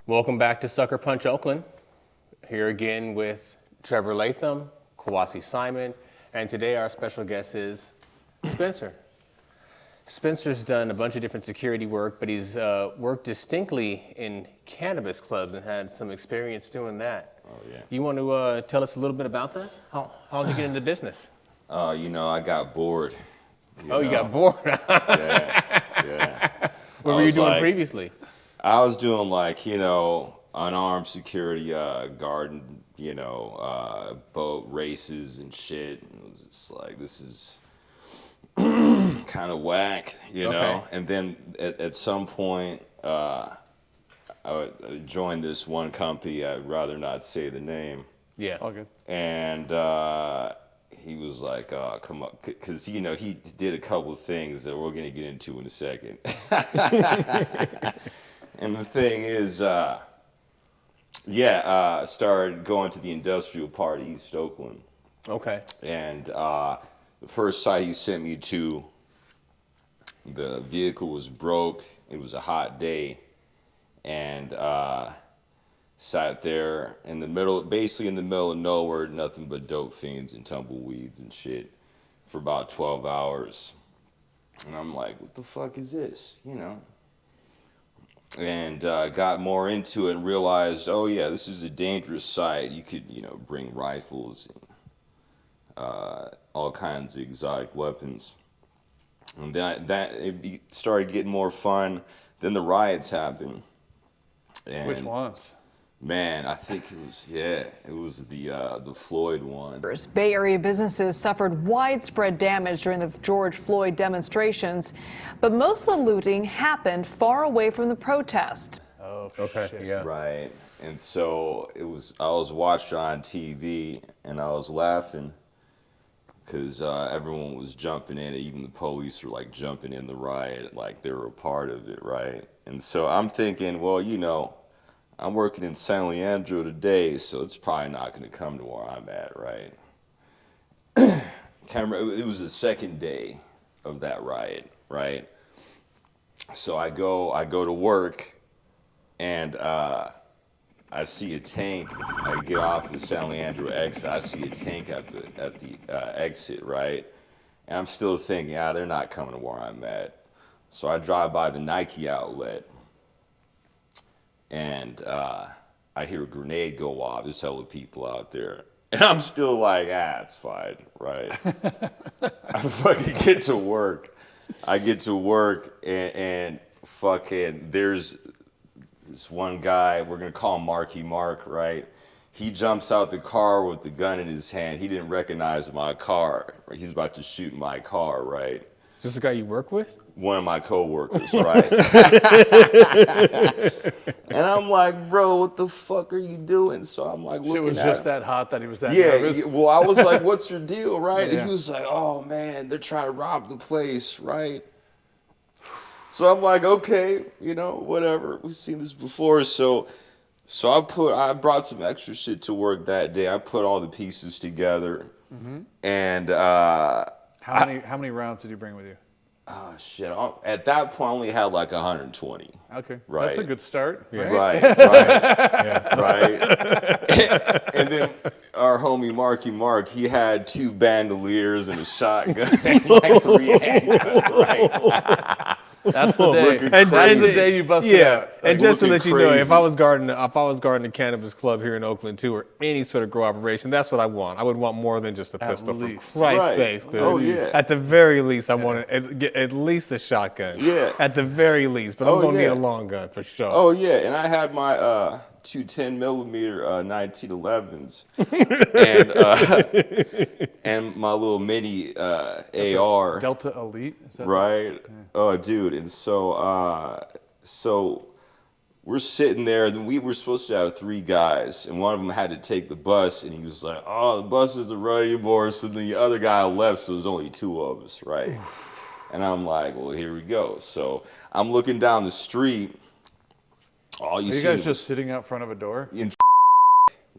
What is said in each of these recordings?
Welcome back to Sucker Punch Oakland. Here again with Trevor Latham, Kewesi Simon, and today our special guest is Spencer. Spencer's done a bunch of different security work, but he's worked distinctly in cannabis clubs and had some experience doing that. Oh, yeah. You want to tell us a little bit about that? How did you get into business? I got bored. You got bored. Yeah. What were you doing previously? I was doing unarmed security, garden, boat races and shit. It was just like, this is kind of whack, know? And then at some point, I joined this one company. I'd rather not say the name. Yeah. All good. And he was like, come up, because, he did a couple of things that we're going to get into in a second. And the thing is, I started going to the industrial part of East Oakland. Okay. And the first site he sent me to, the vehicle was broke. It was a hot day. And sat there basically in the middle of nowhere, nothing but dope fiends and tumbleweeds and shit for about 12 hours. And I'm like, what the fuck is this, And got more into it and realized, oh yeah, this is a dangerous site. You could, bring rifles and all kinds of exotic weapons. And then it started getting more fun. Then the riots happened. And which ones? Man, I think it was the Floyd one. Bay Area businesses suffered widespread damage during the George Floyd demonstrations, but most of the looting happened far away from the protest. Oh, okay, shit. yeah. Right, and so I was watching on TV and I was laughing because everyone was jumping in. Even the police were like jumping in the riot, like they were a part of it, right? And so I'm thinking, well, I'm working in San Leandro today, so it's probably not going to come to where I'm at, right? It was the second day of that riot, right? So I go to work, and I see a tank. I get off the San Leandro exit. I see a tank at the exit, right? And I'm still thinking, they're not coming to where I'm at. So I drive by the Nike outlet. And I hear a grenade go off. There's hella people out there. And I'm still like, it's fine, right? I fucking get to work. I get to work and fucking there's this one guy, we're going to call him Marky Mark, right? He jumps out the car with the gun in his hand. He didn't recognize my car. He's about to shoot my car, right? Is this the guy you work with? One of my coworkers, right? And I'm like, bro, what the fuck are you doing? So I'm like, Shit was just that hot that he was that nervous? Well, I was like, what's your deal, right? Yeah. And he was like, oh man, they're trying to rob the place, right? So I'm like, okay, whatever. We've seen this before. So I brought some extra shit to work that day. I put all the pieces together. Mm-hmm. And How many rounds did you bring with you? oh shit! At that point, I only had like 120. Okay, Right. That's a good start. Yeah. Right? Right. And then our homie Marky Mark, he had 2 bandoliers and a shotgun, and like 3 handguns, right? That's the day. Looking That's the crazy. day you busted out. And just to looking let you know, if crazy. I was guarding a cannabis club here in Oakland too, or any sort of grow operation, that's what I want. I would want more than just a pistol. least. For Christ's Right. sakes, dude. Oh, yeah. At the very least, I want at least a shotgun. Yeah. At the very least, but I'm Oh, gonna need yeah. a long gun for sure. Oh yeah, and I had my 2 10mm 1911s and my little mini AR. Delta Elite? Is that Right. Oh, dude. And so we're sitting there, and we were supposed to have 3 guys, and one of them had to take the bus, and he was like, oh, the bus isn't running anymore. So the other guy left, so there's only 2 of us, right? And I'm like, well, here we go. So I'm looking down the street. All you Are see you guys just sitting out front of a door? in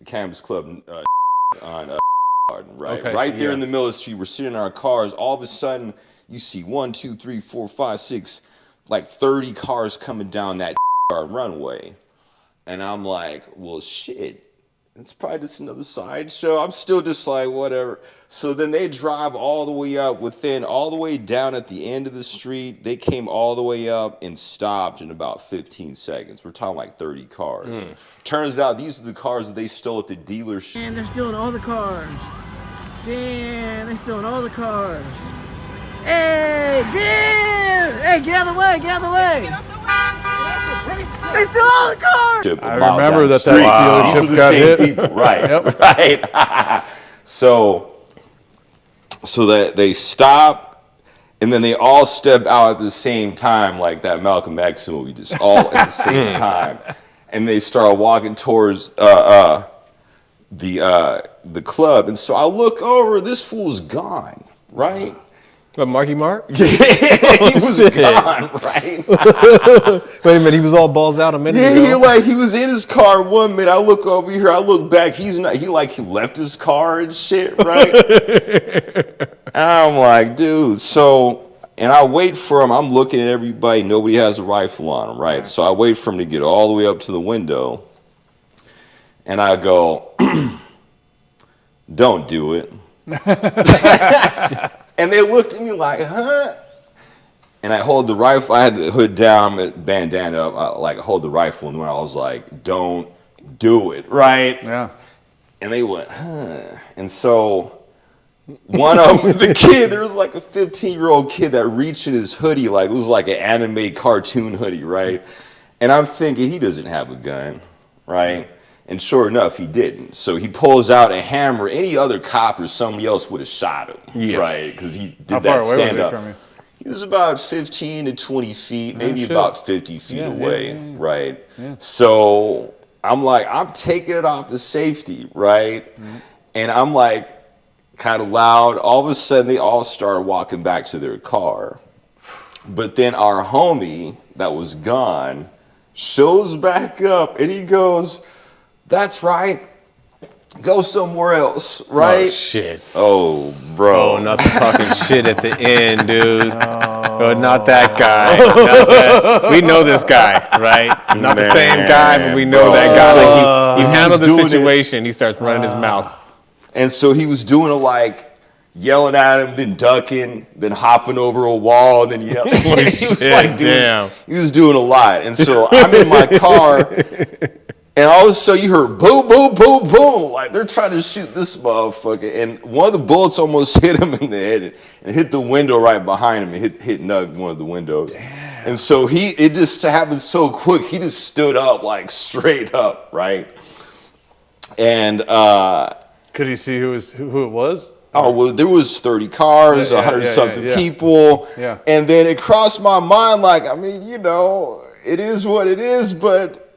Cannabis Club on Garden, right? Okay, Right there yeah. in the middle of the street. We're sitting in our cars. All of a sudden, you see 1, 2, 3, 4, 5, 6, like 30 cars coming down that runway. And I'm like, well, shit. It's probably just another sideshow. I'm still just like, whatever. So then they drive all the way up all the way down at the end of the street. They came all the way up and stopped in about 15 seconds. We're talking like 30 cars. Turns out these are the cars that they stole at the dealership. And they're stealing all the cars. Damn, they're stealing all the cars. Hey, damn! Hey, get out of the way, get out of the way! They stole all the cars! I remember that These dealership are the got same hit. people, right? Yep. Right. so that they stop, and then they all step out at the same time, like that Malcolm X movie, just all at the same time, and they start walking towards the club. And so I look over, this fool's gone, right? But Marky Mark? He was gone, right? Wait a minute, he was all balls out a minute ago. Yeah, he was in his car 1 minute. I look over here, I look back. He's not. He left his car and shit, right? And I'm like, dude. So, and I wait for him. I'm looking at everybody. Nobody has a rifle on them, right? So I wait for him to get all the way up to the window, and I go, "Don't do it." And they looked at me like, huh? And I hold the rifle. I had the hood down, bandana up, I hold the rifle, and I was like, don't do it, right? Yeah. And they went, huh? And so one of them, the kid, there was like a 15-year-old kid that reached in his hoodie, like it was like an anime cartoon hoodie, right? And I'm thinking, he doesn't have a gun, right? And sure enough, he didn't. So he pulls out a hammer. Any other cop or somebody else would have shot him, right? Because he did How that far away stand was up. he from you? He was about 15 to 20 feet, maybe shit. about 50 feet Yeah, away, yeah. right? Yeah. So I'm like, I'm taking it off the safety, right? And I'm like, kind of loud. All of a sudden, they all started walking back to their car. But then our homie that was gone shows back up, and he goes, "That's right. Go somewhere else, right?" Oh, shit. Oh, bro. Oh, not the talking shit at the end, dude. Oh, not that guy. Not that. We know this guy, right? Not the same guy, but we know bro. that guy. Like he He handled was the doing it. situation. He starts running his mouth. And so he was doing it like yelling at him, then ducking, then hopping over a wall, and then yelling. He was shit, like doing, damn. he was doing a lot. And so I'm in my car, and all of a sudden you heard boom, boom, boom, boom. Like they're trying to shoot this motherfucker. And one of the bullets almost hit him in the head and hit the window right behind him. It hit Nug, one of the windows. Damn. And so it just happened so quick. He just stood up like straight up, right? And Could he see who it was? oh, well, there was 30 cars, Yeah, 100 something yeah. people. Yeah. And then it crossed my mind, like, I mean, you know, it is what it is, but,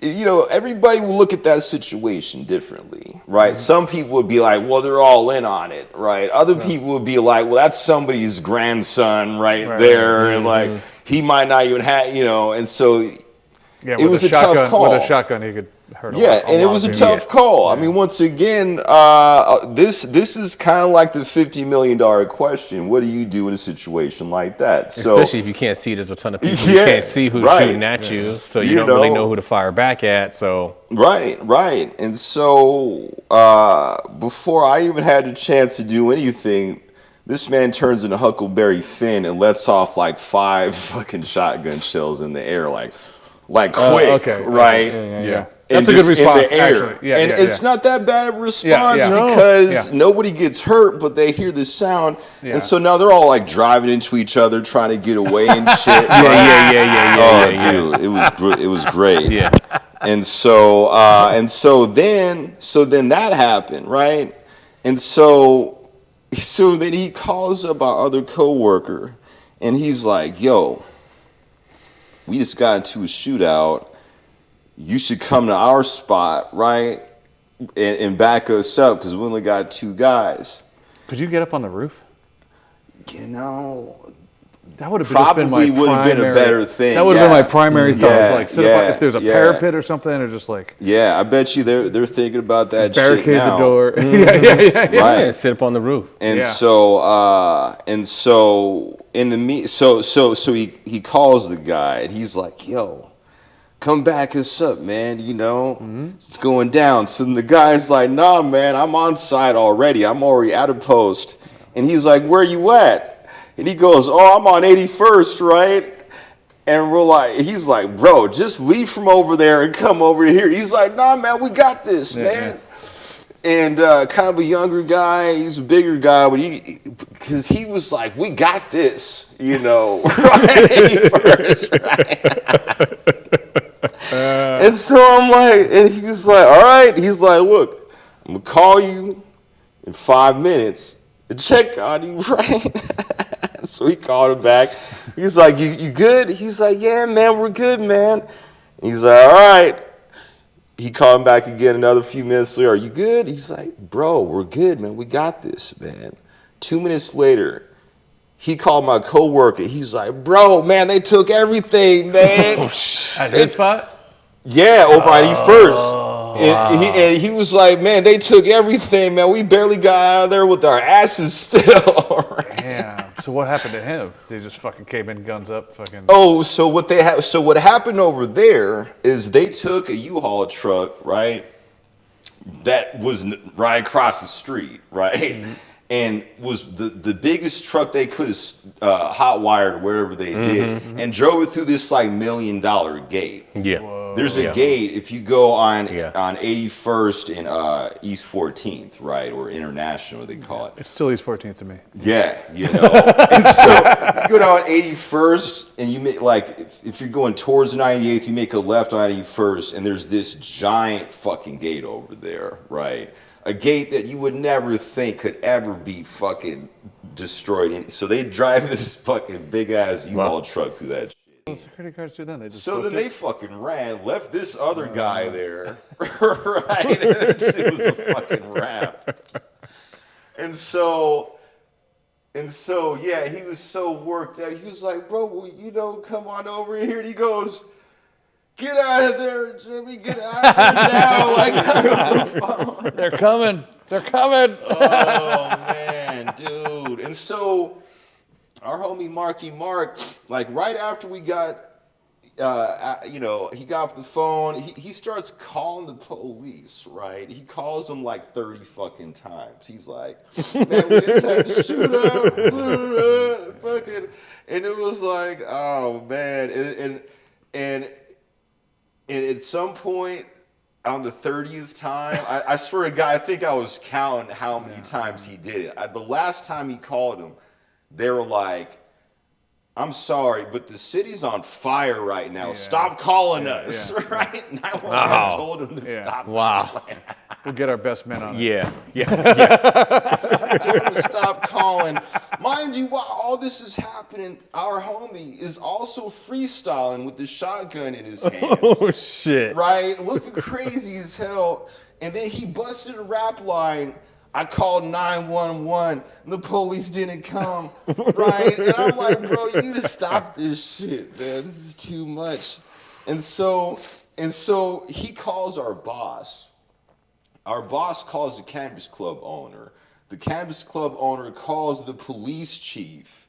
you know, everybody will look at that situation differently, right? Mm-hmm. Some people would be like, well, they're all in on it, right? Other people would be like, well, that's somebody's grandson right there. And like, he might not even have, you know, and so Yeah, it was a tough call. With a shotgun, he could hurt Yeah, and it was a tough call. I mean, once again, this is kind of like the $50 million question. What do you do in a situation like that? So, Especially if you can't see there's a ton of people. Yeah, You can't see who's right. shooting at you, so you You don't really know. know who to fire back at. So right. And so before I even had the chance to do anything, this man turns into Huckleberry Finn and lets off like 5 fucking shotgun shells in the air, like quick, okay. right? Yeah. And That's a good just in response, the air. actually. Yeah, and yeah, it's yeah. not that bad of a response yeah. because Yeah. nobody gets hurt, but they hear the sound. Yeah. And so now they're all like driving into each other, trying to get away and shit. yeah. Dude, it was great. yeah, And so then that happened, right? And so then he calls up our other coworker, and he's like, "Yo, we just got into a shootout. You should come to our spot, right? And back us up because we only got 2 guys." Could you get up on the roof? You know, That would have Probably been my would have been a primary- better thing, That would have been yeah. my primary thought. Yeah, Like, sit up, yeah, if there's a yeah. parapet or something, or just like yeah, I bet you they're thinking about that shit barricade now. the door. yeah. Right. yeah. Sit up on the roof. And Yeah. so in the so he calls the guy and he's like, "Yo, come back us up, man. It's going down. So then the guy's like, nah, man, I'm on site already. I'm already at a post. And he's like, where you at? And he goes, oh, I'm on 81st, right? And he's like, bro, just leave from over there and come over here. He's like, nah, man, we got this, man. And kind of a younger guy, he's a bigger guy, but because he was like, we got this, right? 81st, right? And so I'm like, and he was like, all right. He's like, look, I'm going to call you in 5 minutes to check on you, right? So he called him back. He's like, you good? He's like, yeah, man, we're good, man. He's like, all right. He called him back again another few minutes later. Are you good? He's like, bro, we're good, man. We got this, man. 2 minutes later, he called my coworker. He's like, bro, man, they took everything, man. At his spot? Yeah, over on 81st. And he was like, man, they took everything, man. We barely got out of there with our asses still. Damn. So what happened to him? They just fucking came in, guns up, fucking. Oh, so what happened over there is they took a U-Haul truck, right? That was right across the street, right? Mm-hmm. And was the biggest truck they could have hot wired wherever they did, and drove it through this like $1 million gate. Yeah. Whoa. There's a gate if you go on 81st and East 14th, right, or International they call it. It's still East 14th to me. Yeah, And so you go down 81st, and you make if you're going towards 98th, you make a left on 81st, and there's this giant fucking gate over there, right? A gate that you would never think could ever be fucking destroyed. And so they drive this fucking big ass U-Haul truck through that shit. What does security guards do then? They just So then they fucking ran, left this other guy there, right? And that shit was a fucking wrap. And so, yeah, he was so worked out. He was like, bro, come on over here. And he goes, get out of there, Jimmy. Get out of there now. Like, on the phone. They're coming. They're coming. Oh, man, dude. And so our homie Mark, like right after we got, he got off the phone, he starts calling the police, right? He calls them like 30 fucking times. He's like, man, we just had a shootout. Fucking, and it was like, oh, man. And at some point on the 30th time, I swear to God, I think I was counting how many times he did it. The last time he called him, they were like, I'm sorry, but the city's on fire right now. Yeah. Stop calling us, right? And I told him to stop. Wow. We'll get our best men on it. Yeah. I told him to stop calling. Mind you, while all this is happening, our homie is also freestyling with the shotgun in his hands. Oh, shit. Right? Looking crazy as hell. And then he busted a rap line. I called 911 and the police didn't come, right? And I'm like, bro, you need to stop this shit, man. This is too much. And so he calls our boss. Our boss calls the cannabis club owner. The cannabis club owner calls the police chief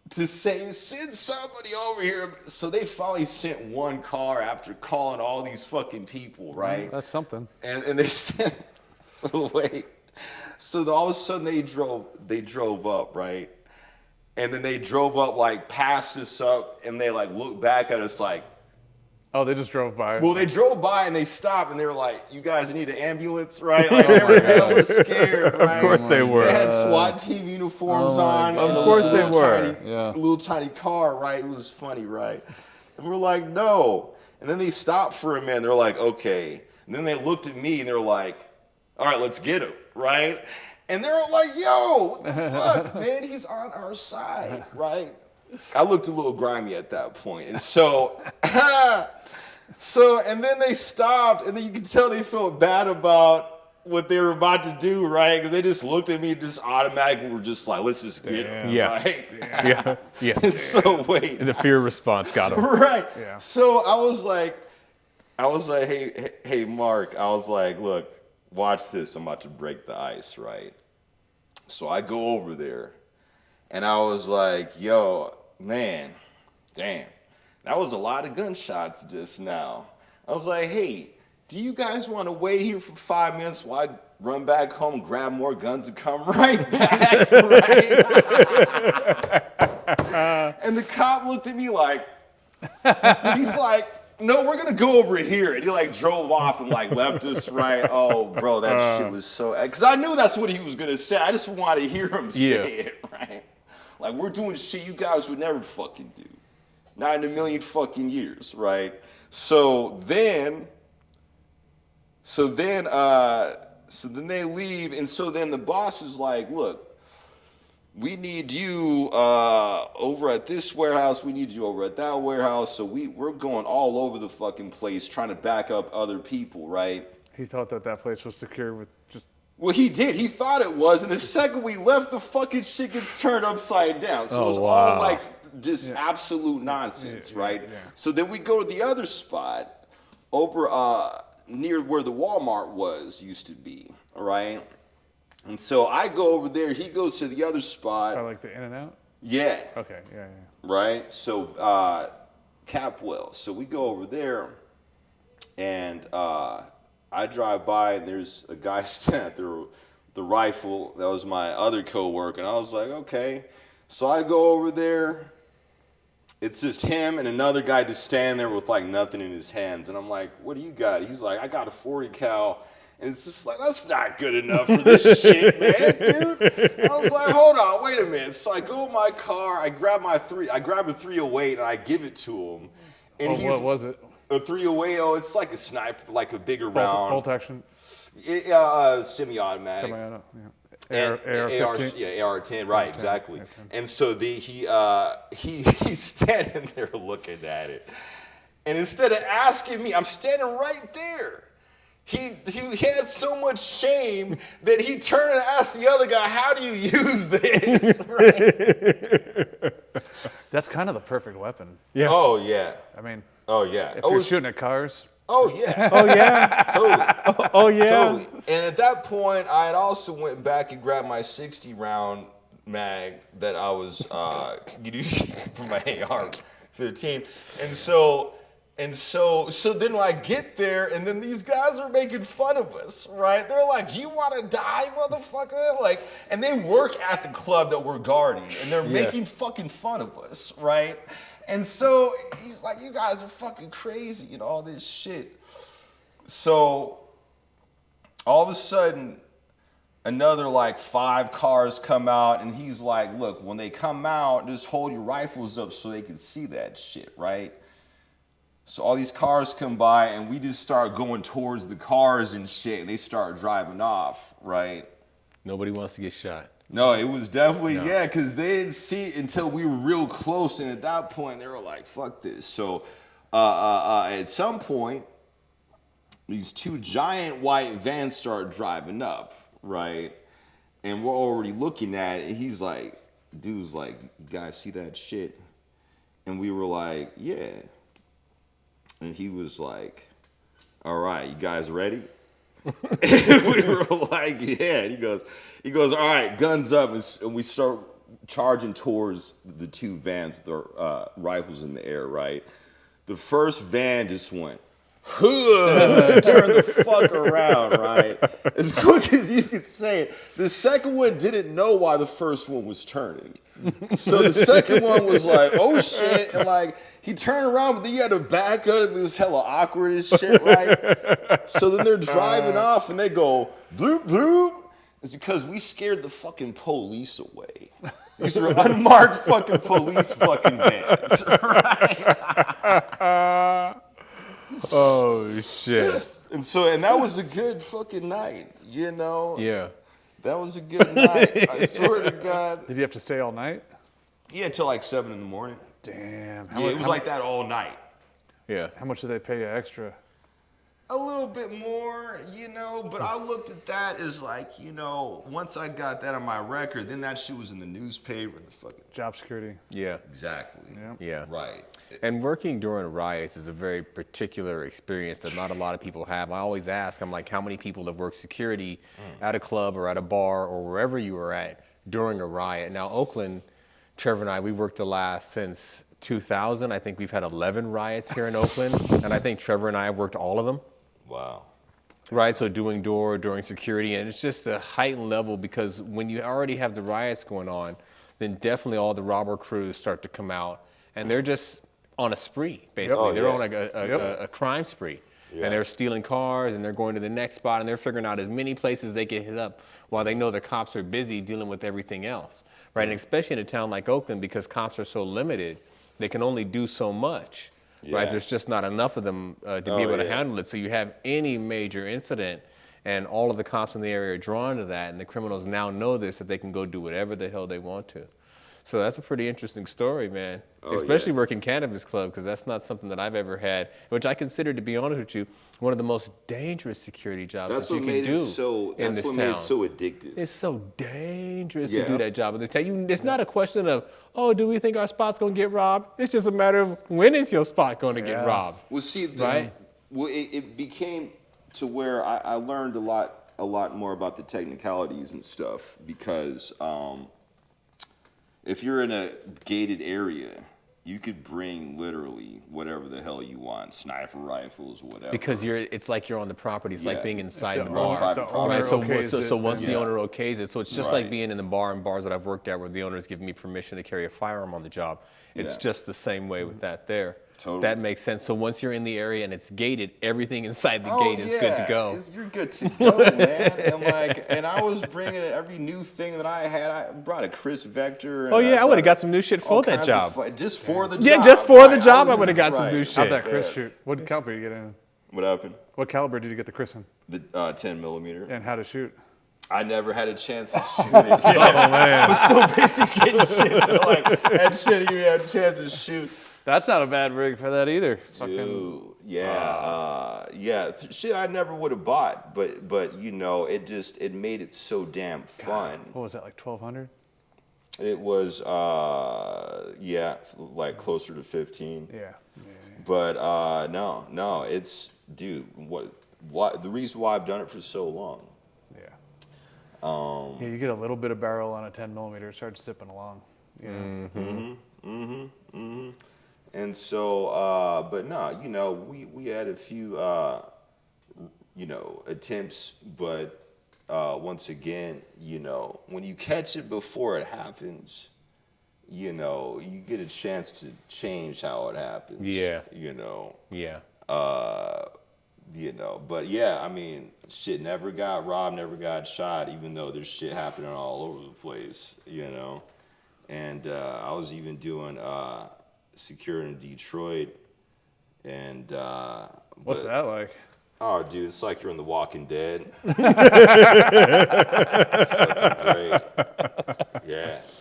to say, send somebody over here. So they finally sent one car after calling all these fucking people, right? That's something. And they sent, so wait. So all of a sudden they drove up, right? And then they drove up like past us up, and they like looked back at us like, oh, they just drove by. well, they drove by and they stopped and they were like, you guys need an ambulance, right? Like they were hella scared, right? Of course they were. They had SWAT team uniforms on. Of course they were. Little tiny car, right? It was funny, right? And we're like, no. And then they stopped for a minute. They're like, okay. And then they looked at me and they're like, all right, let's get him, right? And they're like, yo, what the fuck, man? He's on our side, right? I looked a little grimy at that point. And so, and then they stopped, and then you could tell they felt bad about what they were about to do, right? Because they just looked at me and just automatically were just like, let's just get him, right? Yeah. And so, wait. And the fear response got him. Right. Yeah. So I was like, hey, Mark, I was like, look, watch this. I'm about to break the ice, right? So I go over there, and I was like, yo, man, damn. That was a lot of gunshots just now. I was like, hey, do you guys want to wait here for 5 minutes while I run back home, grab more guns, and come right back? Right? And the cop looked at me like, he's like, no, we're gonna go over here. And he like drove off and like left us, right? Oh, bro, that shit was so, because I knew that's what he was gonna say. I just wanted to hear him say it, right? Like, we're doing shit you guys would never fucking do. Not in a million fucking years, right? So then they leave, and so then the boss is like, look, we need you over at this warehouse, we need you over at that warehouse, so we're going all over the fucking place trying to back up other people, right? He thought that place was secure with just... Well, he did. He thought it was, and the second we left, the fucking shit gets turned upside down. So it was all like just absolute nonsense, right? Yeah. So then we go to the other spot over near where the Walmart used to be, right? And so I go over there. He goes to the other spot. I like the In-N-Out? Yeah. Okay, yeah. Right? So Capwell. So we go over there, and I drive by, and there's a guy standing at the rifle. That was my other coworker, and I was like, okay. So I go over there. It's just him and another guy just standing there with like nothing in his hands. And I'm like, what do you got? He's like, I got a 40 cal. And it's just like, that's not good enough for this shit, man, dude. I was like, hold on, wait a minute. So I go in my car, I grab a 308 and I give it to him. And What was it? A 308, it's like a sniper, like a bigger round. Bolt action? Semi-automatic. Semi-auto, yeah. AR-15? AR-10, right, exactly. AR-10. And so he's standing there looking at it. And instead of asking me, I'm standing right there. He had so much shame that he turned and asked the other guy, how do you use this? Right? That's kind of the perfect weapon. Yeah. Oh, yeah. I mean, Oh, yeah. if you're shooting at cars, Oh, yeah. Oh yeah. Totally. Oh yeah. Totally. And at that point, I had also went back and grabbed my 60-round mag that I was using for my AR-15. And so then I get there, and then these guys are making fun of us, right? They're like, "Do you want to die, motherfucker?" Like, and they work at the club that we're guarding, and they're making fucking fun of us, right? And so he's like, "You guys are fucking crazy," and all this shit. So all of a sudden, another like 5 cars come out, and he's like, "Look, when they come out, just hold your rifles up so they can see that shit, right?" So all these cars come by, and we just start going towards the cars and shit, and they start driving off, right? Nobody wants to get shot. No, it was definitely, yeah, because they didn't see it until we were real close, and at that point, they were like, fuck this. So at some point, these 2 giant white vans start driving up, right? And we're already looking at it, and he's like, dude's like, you guys see that shit? And we were like, yeah. And he was like, all right, you guys ready? And we were like, yeah. And he goes, all right, guns up. And we start charging towards the 2 vans with their rifles in the air, right? The first van just went, turned the fuck around, right? As quick as you could say it. The second one didn't know why the first one was turning. So the second one was like, oh shit, and like he turned around, but then you had to back up. It was hella awkward as shit, right? So then they're driving off, and they go bloop bloop. It's because we scared the fucking police away. These were unmarked fucking police fucking vans, right? oh shit. And that was a good fucking night, you know? Yeah. That was a good night. I swear to God. Did you have to stay all night? Yeah, until like 7 in the morning. Damn. It was like that all night. Yeah. How much did they pay you extra? A little bit more, you know, but I looked at that as like, you know, once I got that on my record, then that shit was in the newspaper. The fucking Job security. Yeah. exactly. Yeah. Right. And working during riots is a very particular experience that not a lot of people have. I always ask, I'm like, how many people have worked security at a club or at a bar or wherever you were at during a riot? Now, Oakland, Trevor and I, we worked the last since 2000, I think we've had 11 riots here in Oakland, and I think Trevor and I have worked all of them. Wow. Right, so during security, and it's just a heightened level because when you already have the riots going on, then definitely all the robber crews start to come out, and they're just on a spree, basically. Oh, they're yeah. on like a crime spree, Yeah. and they're stealing cars, and they're going to the next spot, and they're figuring out as many places they can hit up while they know the cops are busy dealing with everything else, right? And especially in a town like Oakland, because cops are so limited, they can only do so much. Right, Yeah. there's just not enough of them to be able to handle it. So you have any major incident, and all of the cops in the area are drawn to that, and the criminals now know this, that they can go do whatever the hell they want to. So that's a pretty interesting story, man. Especially working Cannabis Club, because that's not something that I've ever had, which I consider, to be honest with you, one of the most dangerous security jobs That's that you what can made do it so. in That's this what town. made it so addictive. It's so dangerous to Yeah. do that job in this town. It's not a question of, oh, do we think our spot's gonna get robbed? It's just a matter of when is your spot gonna get robbed? Well, see, Right? Well, it became to where I learned a lot more about the technicalities and stuff because if you're in a gated area, you could bring literally whatever the hell you want, sniper rifles, whatever. Because it's like you're on the property. It's like Yeah. being inside If the the bar. owner- if the owner Right. So, okays it, so once then- the owner okays it, so it's just Right. like being in the bar and bars that I've worked at where the owners give me permission to carry a firearm on the job. It's Yeah. just the same way with that there. Totally. That makes sense. So once you're in the area and it's gated, everything inside the gate is good to go. You're good to go, man. And I was bringing every new thing that I had. I brought a Chris Vector. And Oh yeah, I would have brought got some new shit all for that kinds job. of just for the Yeah, job. just for the Right. job, I was would've got just- some new right. shit. How'd that Chris Yeah. shoot? What caliber did you get in? What happened? What caliber did you get the Chris in? The 10 millimeter. And how to shoot? I never had a chance to shoot it. Oh man, I was so busy getting shit. Like that shit, you had a chance to shoot. That's not a bad rig for that either. Dude, yeah, shit I never would have bought, but you know, it made it so damn fun. What was that, like 1200? It was like closer to 15. Yeah. But no, it's dude, what the reason why I've done it for so long. Yeah, you get a little bit of barrel on a 10 millimeter, it starts zipping along. Yeah. And so, but no, you know, we had a few, you know, attempts, but once again, you know, when you catch it before it happens, you know, you get a chance to change how it happens. Yeah. You know. Yeah. You know, but yeah, I mean, shit never got robbed, never got shot, even though there's shit happening all over the place, you know. And I was even doing security in Detroit, and What's that like? Oh, dude, it's like you're in The Walking Dead. It's fucking great.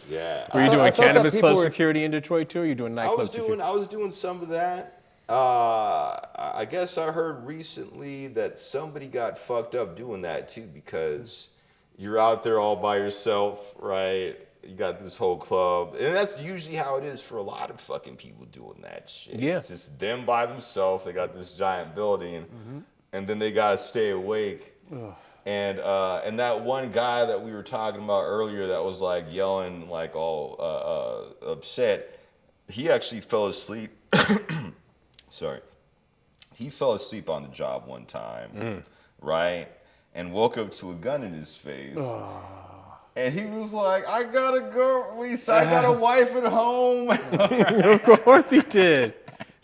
Yeah. Were you doing I thought that Cannabis people Club were- security in Detroit too? Or you doing nightclub security? I was doing some of that. I guess I heard recently that somebody got fucked up doing that too, because you're out there all by yourself, right? You got this whole club, and that's usually how it is for a lot of fucking people doing that shit. Yeah. It's just them by themselves. They got this giant building, and then they gotta stay awake. And that one guy that we were talking about earlier that was like yelling like all upset, he actually fell asleep. Sorry. He fell asleep on the job one time, right? And woke up to a gun in his face. And he was like, I gotta go. I got a wife at home. Of course he did.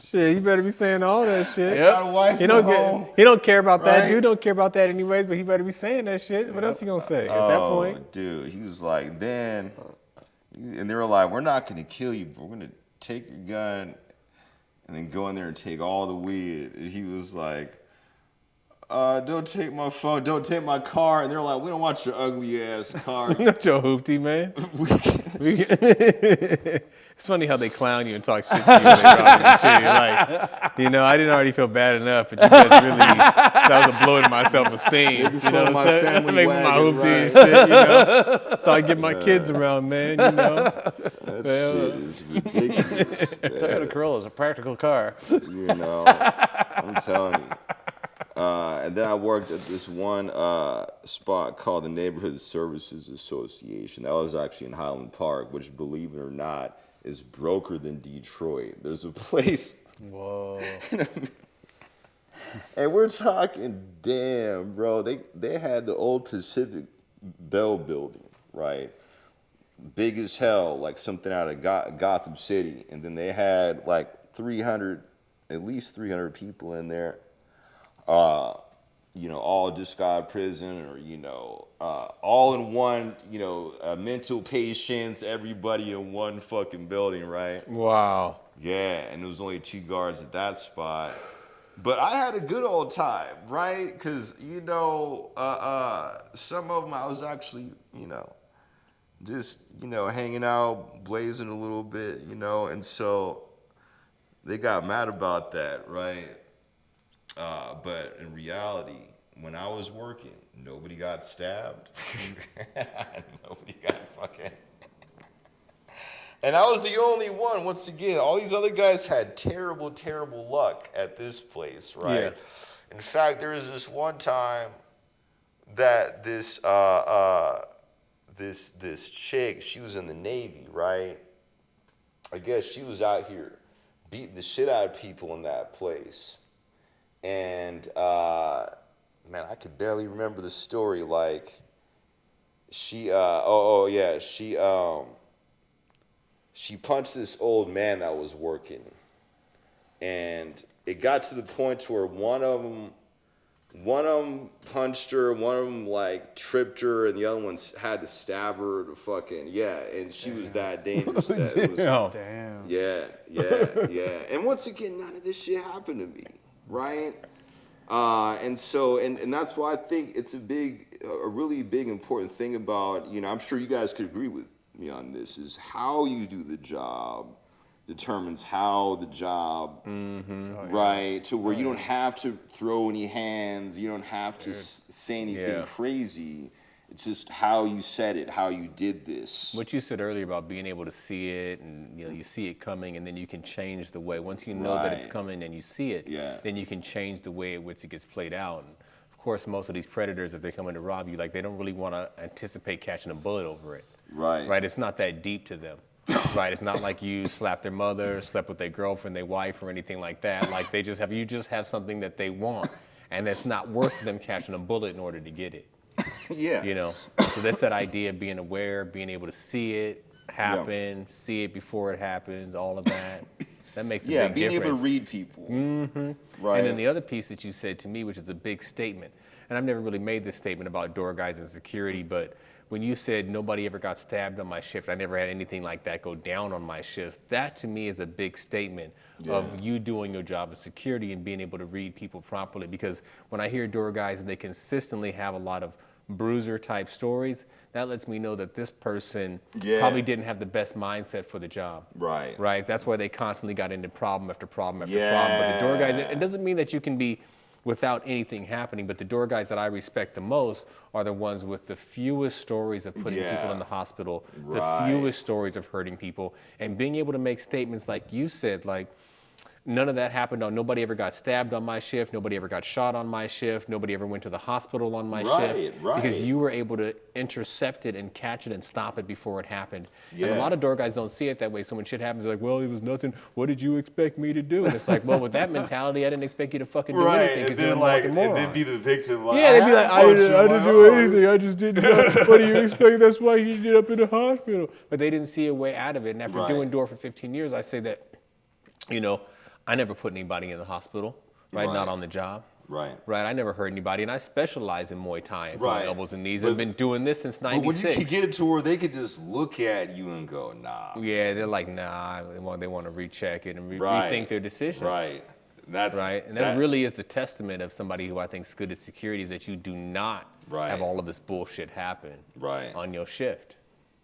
Shit, you better be saying all that shit. I got a wife He at don't home. he don't care about that. Right? Dude don't care about that anyways, but he better be saying that shit. What else he gonna say at that point? Dude, he was like, and they were like, we're not gonna kill you, but we're gonna take your gun and then go in there and take all the weed. And he was like, don't take my phone, don't take my car. And they're like, we don't want your ugly ass car. Not your hoopty, man. It's funny how they clown you and talk shit to you when they rob you too. You're like, you know, I didn't already feel bad enough, but you guys really, that was a blow to my self-esteem. Making You fun know of what my I'm saying? family Making my wagon, hoopty right. and shit, you know. So I get my kids around, man, you know. That shit is ridiculous. Toyota Corolla is a practical car. You know, I'm telling you. And then I worked at this one spot called the Neighborhood Services Association. That was actually in Highland Park, which, believe it or not, is broker than Detroit. There's a place. Whoa. And we're talking, damn, bro. They had the old Pacific Bell building, right? Big as hell, like something out of Gotham City. And then they had like at least 300 people in there. All just got out of prison, or, all in one, mental patients, everybody in one fucking building, right? Wow. Yeah, and there was only 2 guards at that spot. But I had a good old time, right? Because, some of them I was actually, just, hanging out, blazing a little bit, and so they got mad about that, right? But in reality, when I was working, nobody got stabbed. Nobody got fucking... And I was the only one. Once again, all these other guys had terrible, terrible luck at this place, right? Yeah. In fact, there was this one time that this chick, she was in the Navy, right? I guess she was out here beating the shit out of people in that place. And, man, I could barely remember the story. Like, she punched this old man that was working. And it got to the point to where one of them punched her, one of them like tripped her, and the other one had to stab her to fucking, and she was that dangerous. That it was, Damn. yeah. And once again, none of this shit happened to me, right? And that's why I think it's a really big important thing about, I'm sure you guys could agree with me on this, is how you do the job determines how the job, right? To where you don't have to throw any hands, you don't have to say anything crazy. It's just how you said it, how you did this. What you said earlier about being able to see it, and you see it coming, and then you can change the way. Once you know that it's coming and you see it, then you can change the way in which it gets played out. And of course, most of these predators, if they come in to rob you, like they don't really want to anticipate catching a bullet over it. Right. It's not that deep to them. Right. It's not like you slapped their mother, slept with their girlfriend, their wife, or anything like that. Like you just have something that they want, and it's not worth them catching a bullet in order to get it. So that's that idea of being aware, being able to see it happen, see it before it happens, all of that. That makes a big difference. Yeah, being able to read people. Right. And then the other piece that you said to me, which is a big statement, and I've never really made this statement about door guys and security, but when you said nobody ever got stabbed on my shift, I never had anything like that go down on my shift, that to me is a big statement of you doing your job of security and being able to read people properly. Because when I hear door guys and they consistently have a lot of bruiser type stories, that lets me know that this person probably didn't have the best mindset for the job. Right. That's why they constantly got into problem after problem after problem. But the door guys, it doesn't mean that you can be without anything happening, but the door guys that I respect the most are the ones with the fewest stories of putting people in the hospital, the fewest stories of hurting people, and being able to make statements like you said, like, none of that happened nobody ever got stabbed on my shift, nobody ever got shot on my shift, nobody ever went to the hospital on my shift. Because you were able to intercept it and catch it and stop it before it happened. And a lot of door guys don't see it that way. So when shit happens, they're like, well, it was nothing. What did you expect me to do? And it's like, well, with that mentality, I didn't expect you to fucking do anything. And then and then be the victim. Like, they'd be like, I didn't do anything. I just didn't know. What do you expect? That's why he ended up in the hospital. But they didn't see a way out of it. And after doing door for 15 years, I say that, I never put anybody in the hospital, right? Not on the job. Right. I never hurt anybody, and I specialize in Muay Thai and elbows and knees. I've been doing this since '96. But when you could get it to where they could just look at you and go, nah. Yeah, they're like, nah. They want to recheck it and rethink their decision. Right. And that really is the testament of somebody who I think is good at security, is that you do not have all of this bullshit happen on your shift.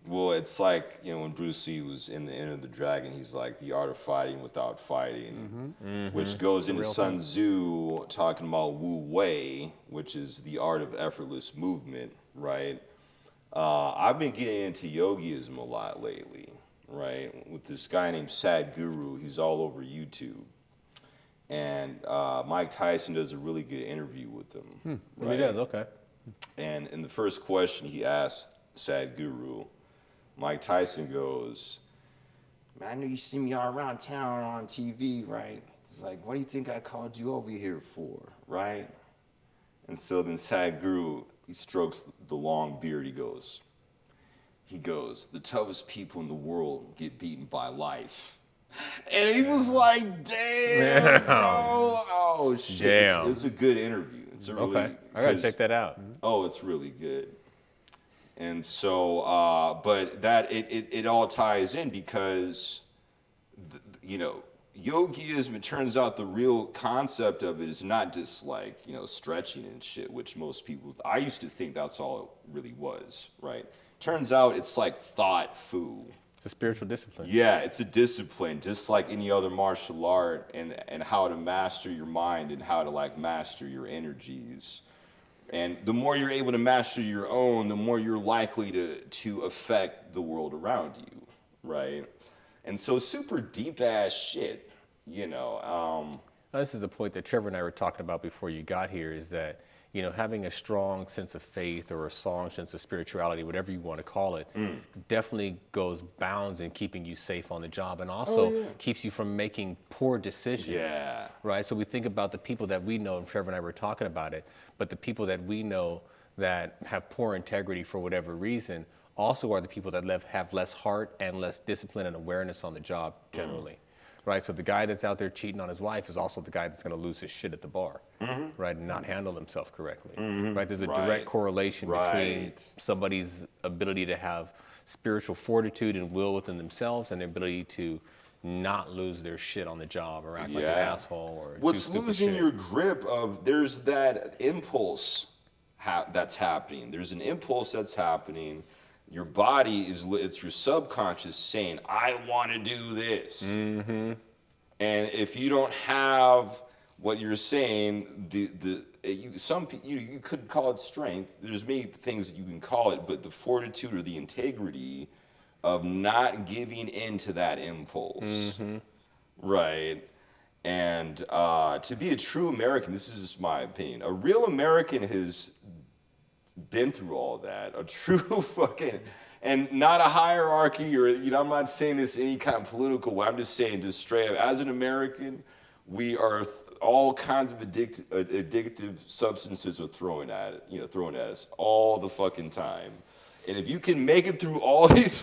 Well, it's like, when Bruce Lee was in the Enter the Dragon, he's like, the art of fighting without fighting, which goes into Sun Tzu talking about Wu Wei, which is the art of effortless movement, right? I've been getting into yogism a lot lately, right? With this guy named Sadhguru. He's all over YouTube. And Mike Tyson does a really good interview with him. He does, okay. And in the first question he asked Sadhguru, Mike Tyson goes, man, I know you see me all around town on TV, right? He's like, what do you think I called you over here for, right? And so then Sadhguru, he strokes the long beard, he goes, the toughest people in the world get beaten by life. And he was like, damn, bro. Oh, shit. Damn. It's a good interview. It's a really, Okay, I gotta check that out. Oh, it's really good. And so, but that, it all ties in because, you know, yogiism, it turns out the real concept of it is not just like, you know, stretching and shit, which most people, I used to think that's all it really was, right? Turns out it's like thought fu. It's a spiritual discipline. Yeah, it's a discipline, just like any other martial art, and how to master your mind and how to like master your energies. And the more you're able to master your own, the more you're likely to affect the world around you, right? And so super deep ass shit, you know. Now, this is the point that Trevor and I were talking about before you got here, is that, you know, having a strong sense of faith or a strong sense of spirituality, whatever you want to call it, definitely goes bounds in keeping you safe on the job, and also keeps you from making poor decisions. Yeah. Right? So we think about the people that we know, and Trevor and I were talking about it, but the people that we know that have poor integrity for whatever reason also are the people that have less heart and less discipline and awareness on the job generally. Right, so the guy that's out there cheating on his wife is also the guy that's going to lose his shit at the bar, right, and not handle himself correctly. Right, there's a direct correlation between somebody's ability to have spiritual fortitude and will within themselves and their ability to not lose their shit on the job or act like an asshole or what's do stupid losing shit. your grip of, there's that impulse that's happening. There's an impulse that's happening. Your body it's your subconscious saying, I want to do this. And if you don't have what you're saying, you could call it strength. There's many things that you can call it, but the fortitude or the integrity of not giving in to that impulse, right? And to be a true American, this is just my opinion, a real American has been through all that, a true fucking, and not a hierarchy or, you know, I'm not saying this in any kind of political way, I'm just saying just straight up, as an American, we are all kinds of addictive substances are thrown at us all the fucking time. And if you can make it through all these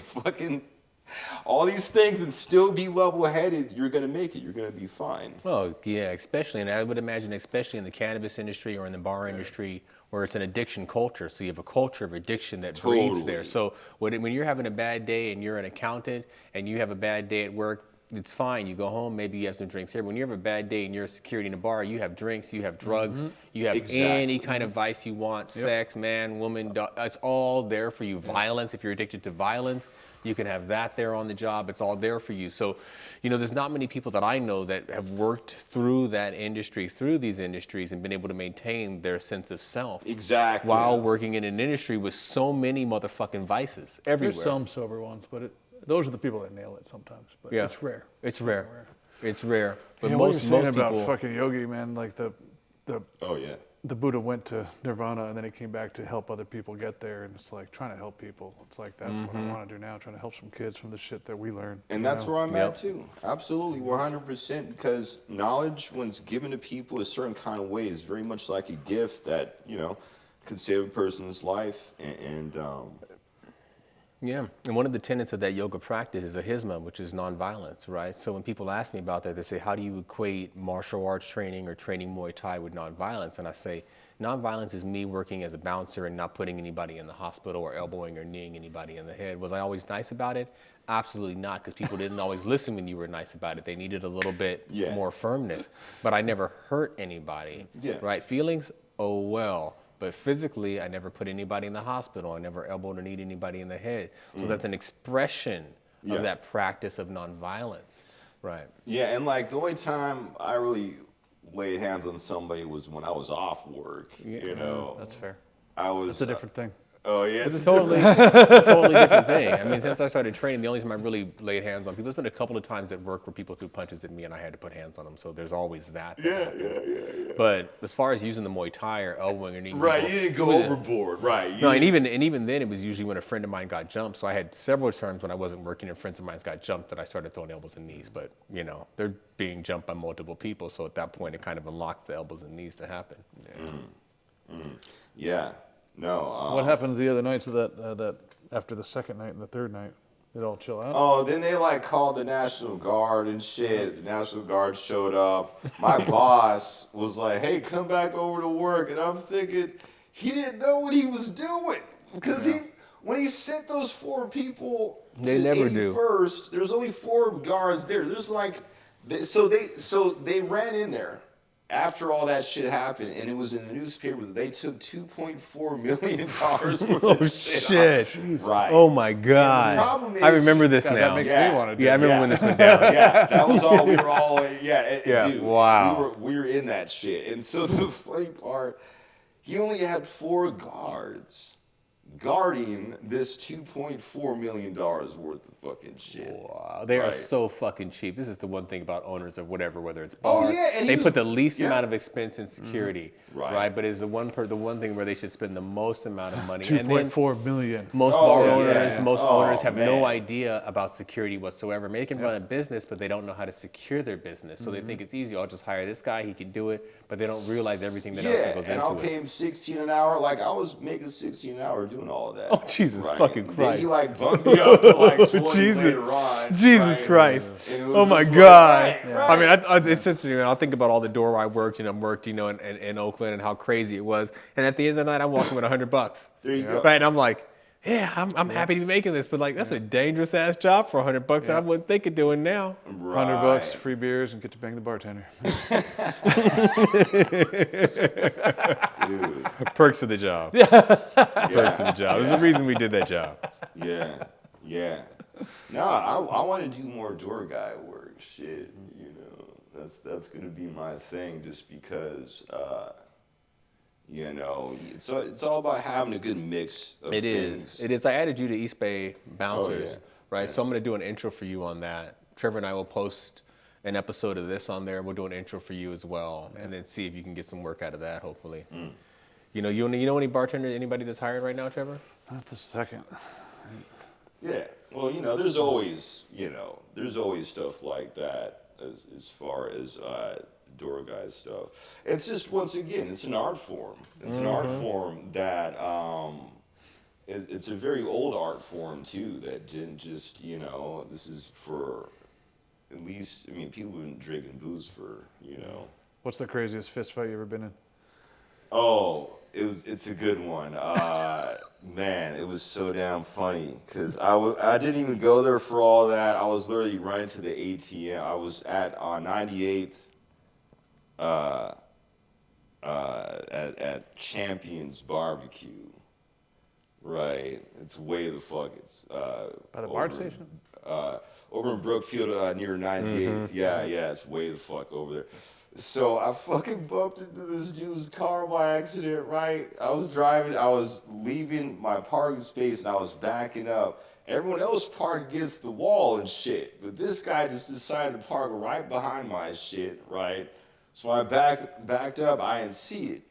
things and still be level-headed, you're gonna make it, you're gonna be fine. Oh, yeah, especially, and I would imagine especially in the cannabis industry or in the bar industry, where it's an addiction culture. So you have a culture of addiction that breeds there. So when you're having a bad day and you're an accountant and you have a bad day at work, it's fine. You go home, maybe you have some drinks here. When you have a bad day and you're security in a bar, you have drinks, you have drugs, you have any kind of vice you want, sex, man, woman, dog, it's all there for you. Violence, if you're addicted to violence, you can have that there on the job. It's all there for you. So, you know, there's not many people that I know that have worked through that industry, through these industries, and been able to maintain their sense of self. Exactly. While working in an industry with so many motherfucking vices everywhere. There's some sober ones, but those are the people that nail it sometimes. But it's rare. It's rare. It's rare. But Yeah, most, what you're saying most about people, fucking yogi, man, like the Buddha went to Nirvana and then he came back to help other people get there, and it's like trying to help people. It's like that's what I want to do now, trying to help some kids from the shit that we learned. And that's where I'm at too. Absolutely, 100%. Because knowledge, when it's given to people a certain kind of way, is very much like a gift that, you know, could save a person's life. yeah, and one of the tenets of that yoga practice is ahimsa, which is nonviolence, right? So when people ask me about that, they say, how do you equate martial arts training or training Muay Thai with nonviolence? And I say, nonviolence is me working as a bouncer and not putting anybody in the hospital or elbowing or kneeing anybody in the head. Was I always nice about it? Absolutely not, because people didn't always listen when you were nice about it. They needed a little bit more firmness. But I never hurt anybody, right? Feelings, oh well. But physically, I never put anybody in the hospital. I never elbowed or kneed anybody in the head. So that's an expression of that practice of nonviolence, right? Yeah, and like the only time I really laid hands on somebody was when I was off work. You know, That's fair. I was. That's a different thing. Oh yeah, It's a totally different thing. I mean, since I started training, the only time I really laid hands on people, there's been a couple of times at work where people threw punches at me and I had to put hands on them. So there's always that. Yeah. But as far as using the Muay Thai or elbowing or knee, Right, you didn't go overboard. Right. No, and even then, it was usually when a friend of mine got jumped. So I had several times when I wasn't working and friends of mine got jumped that I started throwing elbows and knees. But you know, they're being jumped by multiple people, so at that point, it kind of unlocks the elbows and knees to happen. Yeah. No. What happened the other nights of that after the second night and the third night? Did it all chill out? Oh, then they like called the National Guard and shit. The National Guard showed up. My boss was like, "Hey, come back over to work," and I'm thinking he didn't know what he was doing because when he sent those 4 people They to never do. 81st, there's only 4 guards there. There's like, so they ran in there after all that shit happened, and it was in the newspaper that they took $2.4 million worth of shit. Right. Oh my God. The problem is, I remember this God, now. that makes me want to do Yeah, I it. remember when this went down. Yeah, that was all. We were all. Dude. Wow. We were in that shit, and so the funny part, he only had 4 guards guarding this $2.4 million worth of fucking shit. Wow, they are Right. so fucking cheap. This is the one thing about owners of whatever, whether it's Oh, bar, yeah, and they he put was- the least yeah. amount of expense in security, Right. But it's the one thing where they should spend the most amount of money. Two And point then four million. most Oh, bar yeah, owners, yeah. most Oh, owners have no man. idea about security whatsoever. They can run a business, but they don't know how to secure their business. So they think it's easy. I'll just hire this guy; he can do it. But they don't realize everything that else Yeah, that goes and I'll into pay it. him $16 an hour. Like I was making $16 an hour doing all of that. Oh, Jesus fucking Then Christ. he like bumped me up to like 20 Jesus. later on. Jesus right? Christ! And it was Oh my just like, God! right. I mean, it's interesting. I'll think about all the door I worked, in Oakland, and how crazy it was. And at the end of the night, I'm walking with $100. There you go. Right, and I'm like, yeah, I'm happy to be making this, but like, that's a dangerous ass job for $100 that I wouldn't think of doing now. $100 bucks, free beers, and get to bang the bartender. Dude. Perks of the job. Perks of the job. There's a reason we did that job. Yeah. No, I want to do more door guy work. Shit, that's gonna be my thing. Just because, it's all about having a good mix of It things. is. It is. I added you to East Bay Bouncers, yeah. right? So I'm going to do an intro for you on that. Trevor and I will post an episode of this on there. We'll do an intro for you as well, and then see if you can get some work out of that. Hopefully, you know any bartenders, anybody that's hiring right now, Trevor? Not the second. Yeah. Well, there's always stuff like that as far as door guy stuff. It's just, once again, it's an art form. It's an art form that it's a very old art form too. That didn't just this is for at least people have been drinking booze for What's the craziest fist fight you ever been in? Oh, it's a good one. Man, it was so damn funny because I didn't even go there for all that. I was literally running to the ATM. I was at 98th at Champions Barbecue. Right, it's way the fuck. It's By the BART station? Over in Brookfield near 98th. Yeah, it's way the fuck over there. So I fucking bumped into this dude's car by accident, right? I was driving, I was leaving my parking space and I was backing up. Everyone else parked against the wall and shit, but this guy just decided to park right behind my shit, right? So I backed up, I didn't see it.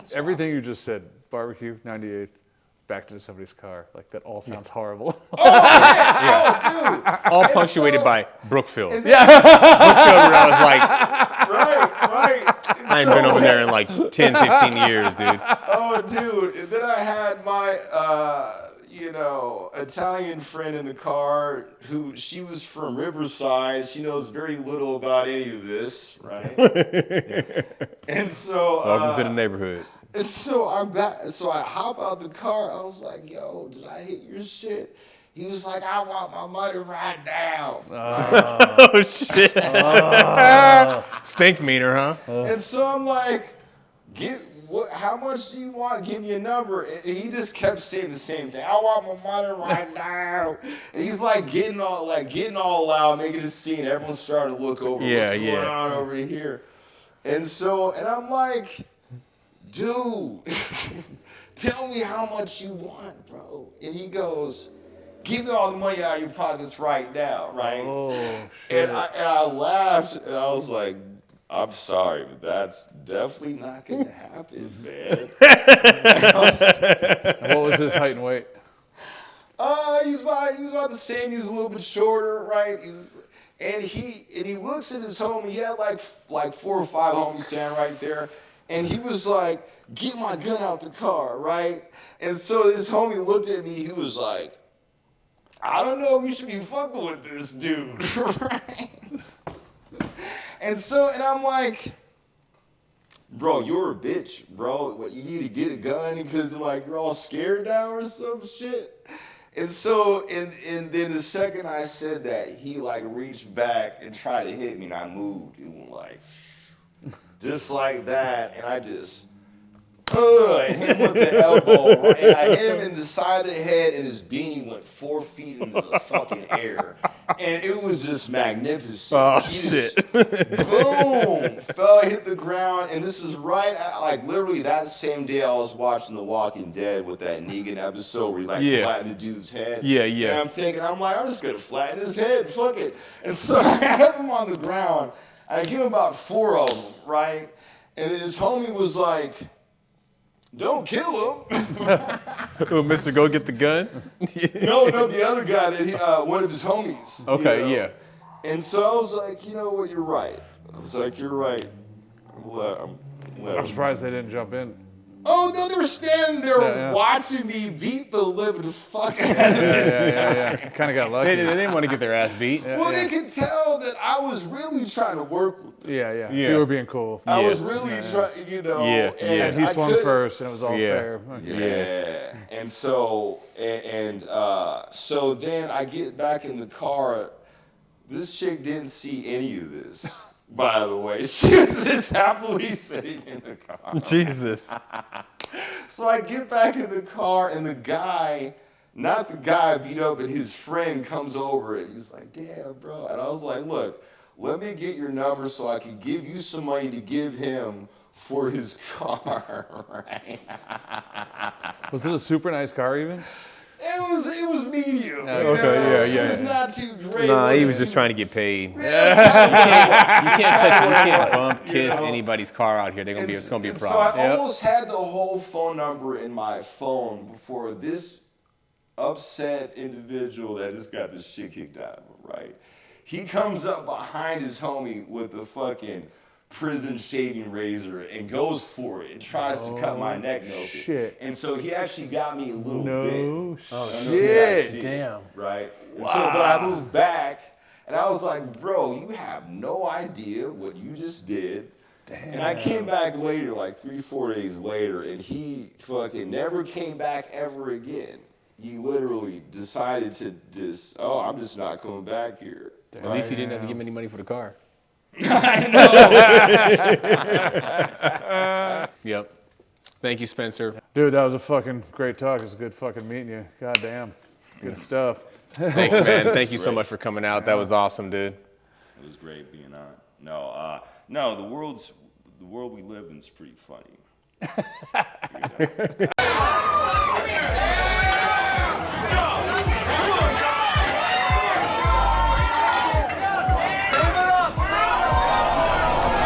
So Everything you just said, barbecue, 98th, backed into somebody's car. Like, that all sounds horrible. Oh, dude! All punctuated by Brookfield. And Brookfield, where I was like, right. I ain't been over there in like 10, 15 years, dude. Oh, dude. And then I had my, Italian friend in the car she was from Riverside. She knows very little about any of this, right? And so. Welcome to the neighborhood. And so I'm back. So I hop out the car. I was like, yo, did I hit your shit? He was like, I want my money right now. Oh, shit. Stink meter, huh? And so I'm like, how much do you want? Give me a number. And he just kept saying the same thing. I want my money right now. And he's like getting all loud, making a scene. Everyone's starting to look over. Yeah, What's going on over here? And I'm like, dude, tell me how much you want, bro. And he goes, give me all the money out of your pockets right now, right? Oh, shit. And I laughed, and I was like, I'm sorry, but that's definitely not going to happen, man. What was his height and weight? He was about the same. He was a little bit shorter, right? And he looks at his homie. He had like 4 or 5 homies standing right there, and he was like, "Get my gun out the car," right? And so his homie looked at me. He was like, "I don't know if you should be fucking with this dude," right? And I'm like, bro, you're a bitch, bro. What, you need to get a gun because you're all scared now or some shit? And so, and then the second I said that, he reached back and tried to hit me, and I moved. It went just like that, and I just, and hit him with the elbow, right? And I hit him in the side of the head, and his beanie went 4 feet into the fucking air. And it was just magnificent. Oh, He shit. just, boom, fell, hit the ground. And this is right at, literally that same day I was watching The Walking Dead with that Negan episode where he flattened the dude's head. Yeah, yeah. And I'm thinking, I'm just going to flatten his head, fuck it. And so I have him on the ground, and I give him about 4 of them, right? And then his homie was like, don't kill him. Oh, Mr. Go get the gun? No, the other guy, one of his homies. Okay, yeah. And so I was like, you know what, you're right. I was like, you're right. I'm surprised they didn't jump in. Oh, no, they were standing there Yeah. watching me beat the living fuck out of this guy. Yeah. Kind of got lucky. They didn't want to get their ass beat. Well, they could tell that I was really trying to work with them. Yeah. Yeah. You were being cool. I was really trying, Yeah, and yeah. And he I swung couldn't- first, and it was all Yeah. fair. Yeah. And so, so then I get back in the car. This chick didn't see any of this, by the way. She was just happily sitting in the car. Jesus. So I get back in the car, and the guy, not the guy I beat up, but his friend comes over, and he's like, damn, bro. And I was like, look, let me get your number so I can give you some money to give him for his car, right? Was it a super nice car even? It was medium. Okay, yeah. It was not too great. Nah, It he wasn't was just too- trying to get paid. You Yeah, can't bump, kiss anybody's car out here. It's gonna be a and problem. So I almost had the whole phone number in my phone before this upset individual that just got this shit kicked out of him, right? He comes up behind his homie with the fucking prison shaving razor and goes for it and tries to cut my neck open. shit. And so he actually got me a little bit. No Shit. Damn. Right? Wow. So, but I moved back, and I was like, bro, you have no idea what you just did. Damn. And I came back later, 3-4 days later, and he fucking never came back ever again. He literally decided to just, I'm just not coming back here. At least he didn't have to give him any money for the car. I know. Yep. Thank you, Spencer. Dude, that was a fucking great talk. It was good fucking meeting you. God damn. Good stuff. Thanks, man. Thank you so much for coming out. That was awesome, dude. It was great being on. No, the world we live in is pretty funny.